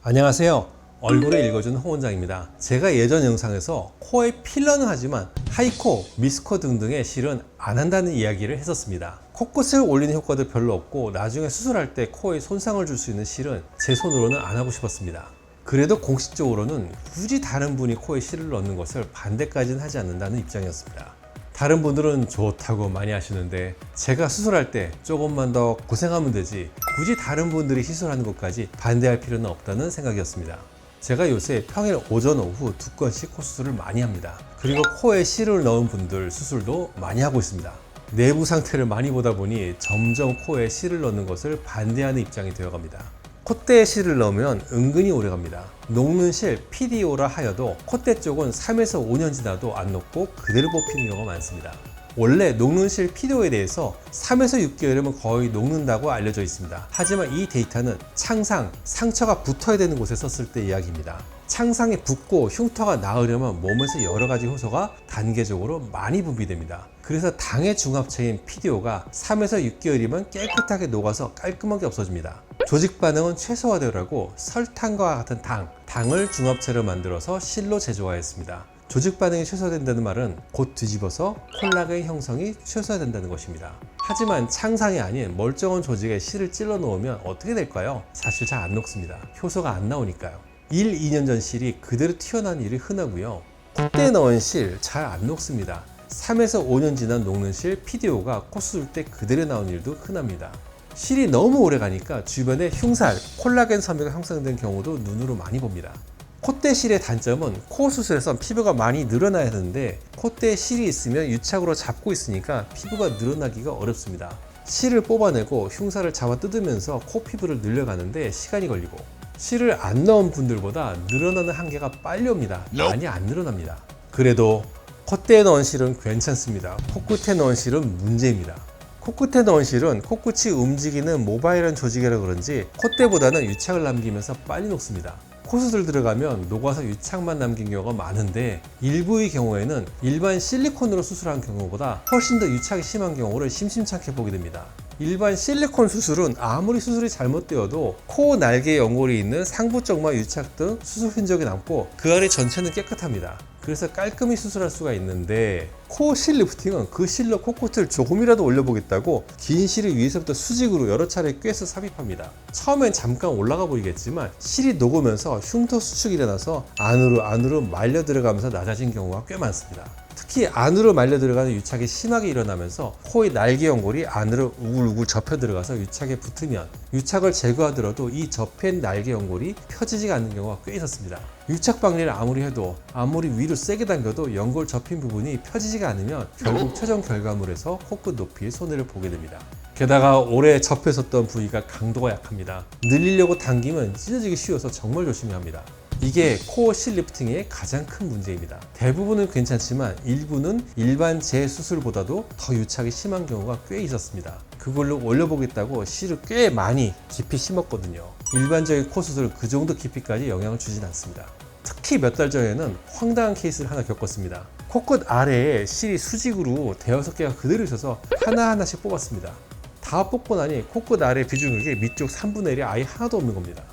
안녕하세요. 얼굴에 읽어준 홍 원장입니다. 제가 예전 영상에서 코에 필러는 하지만 하이코, 미스코 등등의 실은 안 한다는 이야기를 했었습니다. 코끝을 올리는 효과도 별로 없고 나중에 수술할 때 코에 손상을 줄 수 있는 실은 제 손으로는 안 하고 싶었습니다. 그래도 공식적으로는 굳이 다른 분이 코에 실을 넣는 것을 반대까지는 하지 않는다는 입장이었습니다. 다른 분들은 좋다고 많이 하시는데 제가 수술할 때 조금만 더 고생하면 되지 굳이 다른 분들이 시술하는 것까지 반대할 필요는 없다는 생각이었습니다. 제가 요새 평일 오전 오후 2건씩 코 수술을 많이 합니다. 그리고 코에 실을 넣은 분들 수술도 많이 하고 있습니다. 내부 상태를 많이 보다 보니 점점 코에 실을 넣는 것을 반대하는 입장이 되어갑니다. 콧대에 실을 넣으면 은근히 오래갑니다. 녹는 실, PDO라 하여도 콧대 쪽은 3에서 5년 지나도 안 녹고 그대로 뽑히는 경우가 많습니다. 원래 녹는 실 PDO에 대해서 3에서 6개월이면 거의 녹는다고 알려져 있습니다. 하지만 이 데이터는 창상, 상처가 붙어야 되는 곳에 썼을 때 이야기입니다. 창상이 붙고 흉터가 나으려면 몸에서 여러 가지 효소가 단계적으로 많이 분비됩니다. 그래서 당의 중합체인 PDO가 3에서 6개월이면 깨끗하게 녹아서 깔끔하게 없어집니다. 조직 반응은 최소화되라고 설탕과 같은 당을 중합체로 만들어서 실로 제조하였습니다. 조직 반응이 최소화된다는 말은 곧 뒤집어서 콜라겐 형성이 최소화된다는 것입니다. 하지만 창상이 아닌 멀쩡한 조직에 실을 찔러 놓으면 어떻게 될까요? 사실 잘 안 녹습니다. 효소가 안 나오니까요. 1, 2년 전 실이 그대로 튀어나온 일이 흔하고요. 콧대에 넣은 실 잘 안 녹습니다. 3에서 5년 지난 녹는 실 PDO가 코 수술 때 그대로 나온 일도 흔합니다. 실이 너무 오래 가니까 주변에 흉살, 콜라겐 섬유가 형성된 경우도 눈으로 많이 봅니다. 콧대 실의 단점은 코 수술에선 피부가 많이 늘어나야 하는데 콧대에 실이 있으면 유착으로 잡고 있으니까 피부가 늘어나기가 어렵습니다. 실을 뽑아내고 흉살을 잡아 뜯으면서 코 피부를 늘려가는데 시간이 걸리고 실을 안 넣은 분들보다 늘어나는 한계가 빨리 옵니다. 많이 안 늘어납니다. 그래도 콧대에 넣은 실은 괜찮습니다. 코끝에 넣은 실은 문제입니다. 코끝에 넣은 실은 코끝이 움직이는 모바일한 조직이라 그런지 콧대보다는 유착을 남기면서 빨리 녹습니다. 코수술 들어가면 녹아서 유착만 남긴 경우가 많은데 일부의 경우에는 일반 실리콘으로 수술한 경우보다 훨씬 더 유착이 심한 경우를 심심찮게 보게 됩니다. 일반 실리콘 수술은 아무리 수술이 잘못되어도 코 날개 연골이 있는 상부 쪽만 유착 등 수술 흔적이 남고 그 아래 전체는 깨끗합니다. 그래서 깔끔히 수술할 수가 있는데 코 실 리프팅은 그 실로 코끝을 조금이라도 올려보겠다고 긴 실을 위에서부터 수직으로 여러 차례 꿰서 삽입합니다. 처음엔 잠깐 올라가 보이겠지만 실이 녹으면서 흉터 수축이 일어나서 안으로 말려 들어가면서 낮아진 경우가 꽤 많습니다. 특히 안으로 말려 들어가는 유착이 심하게 일어나면서 코의 날개 연골이 안으로 우글우글 접혀 들어가서 유착에 붙으면 유착을 제거하더라도 이 접힌 날개 연골이 펴지지가 않는 경우가 꽤 있었습니다. 유착 방리를 아무리 해도 아무리 위로 세게 당겨도 연골 접힌 부분이 펴지지가 않으면 결국 최종 결과물에서 코끝 높이의 손해를 보게 됩니다. 게다가 오래 접혔었던 부위가 강도가 약합니다. 늘리려고 당기면 찢어지기 쉬워서 정말 조심해야 합니다. 이게 코어 실 리프팅의 가장 큰 문제입니다. 대부분은 괜찮지만 일부는 일반 재수술보다도 더 유착이 심한 경우가 꽤 있었습니다. 그걸로 올려보겠다고 실을 꽤 많이 깊이 심었거든요. 일반적인 코 수술은 그 정도 깊이까지 영향을 주진 않습니다. 특히 몇 달 전에는 황당한 케이스를 하나 겪었습니다. 코끝 아래에 실이 수직으로 대여섯 개가 그대로 있어서 하나하나씩 뽑았습니다. 다 뽑고 나니 코끝 아래 비중격이 밑쪽 3분의 1이 아예 하나도 없는 겁니다.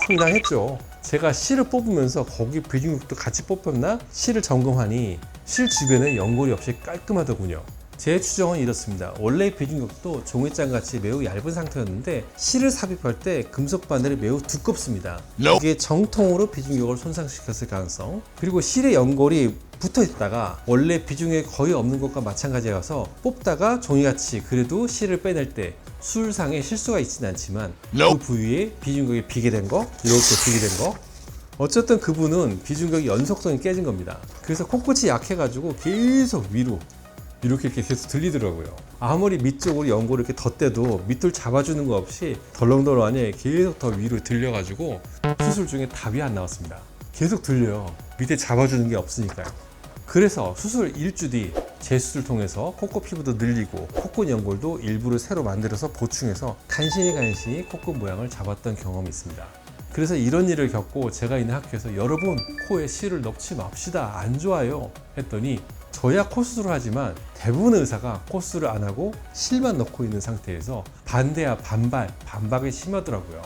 황당했죠. 제가 실을 뽑으면서 거기 비중격도 같이 뽑혔나? 실을 점검하니 실 주변에 연골이 없이 깔끔하더군요. 제 추정은 이렇습니다. 원래 비중격도 종이장같이 매우 얇은 상태였는데 실을 삽입할 때 금속 바늘이 매우 두껍습니다. 이게 정통으로 비중격을 손상시켰을 가능성, 그리고 실의 연골이 붙어 있다가 원래 비중격이 거의 없는 것과 마찬가지여서 뽑다가 종이같이 그래도 실을 빼낼 때 수술상에 실수가 있지는 않지만 그 부위에 비중격이 비게 된 거, 이렇게 비게 된 거, 어쨌든 그분은 비중격이 연속성이 깨진 겁니다. 그래서 코끝이 약해가지고 계속 위로 이렇게 계속 들리더라고요. 아무리 밑쪽으로 연골을 이렇게 덧대도 밑을 잡아주는 거 없이 덜렁덜렁하니 계속 더 위로 들려가지고 수술 중에 답이 안 나왔습니다. 계속 들려요. 밑에 잡아주는 게 없으니까요. 그래서 수술 1주 뒤 재수술 통해서 코끝 피부도 늘리고 코끝 연골도 일부를 새로 만들어서 보충해서 간신히 코끝 모양을 잡았던 경험이 있습니다. 그래서 이런 일을 겪고 제가 있는 학교에서 여러분 코에 실을 넣지 맙시다, 안 좋아요 했더니 저야 코 수술을 하지만 대부분의 의사가 코 수술을 안 하고 실만 넣고 있는 상태에서 반대와 반박이 심하더라고요.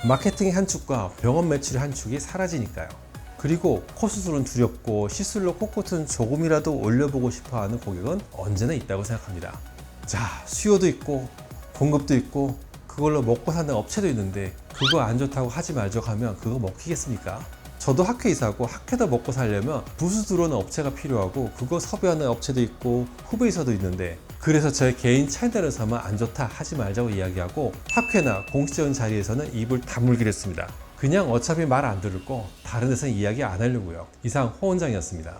마케팅의 한 축과 병원 매출의 한 축이 사라지니까요. 그리고 코수술은 두렵고 시술로 코코트는 조금이라도 올려보고 싶어하는 고객은 언제나 있다고 생각합니다. 자, 수요도 있고 공급도 있고 그걸로 먹고 사는 업체도 있는데 그거 안 좋다고 하지 말죠 하면 그거 먹히겠습니까? 저도 학회이사고 학회도 먹고 살려면 부수 들어오는 업체가 필요하고 그거 섭외하는 업체도 있고 후배이사도 있는데, 그래서 저의 개인 채널에서만 안 좋다 하지 말자고 이야기하고 학회나 공식적인 자리에서는 입을 다물기로 했습니다. 그냥 어차피 말 안 들을 거 다른 데서는 이야기 안 하려고요. 이상 호 원장이었습니다.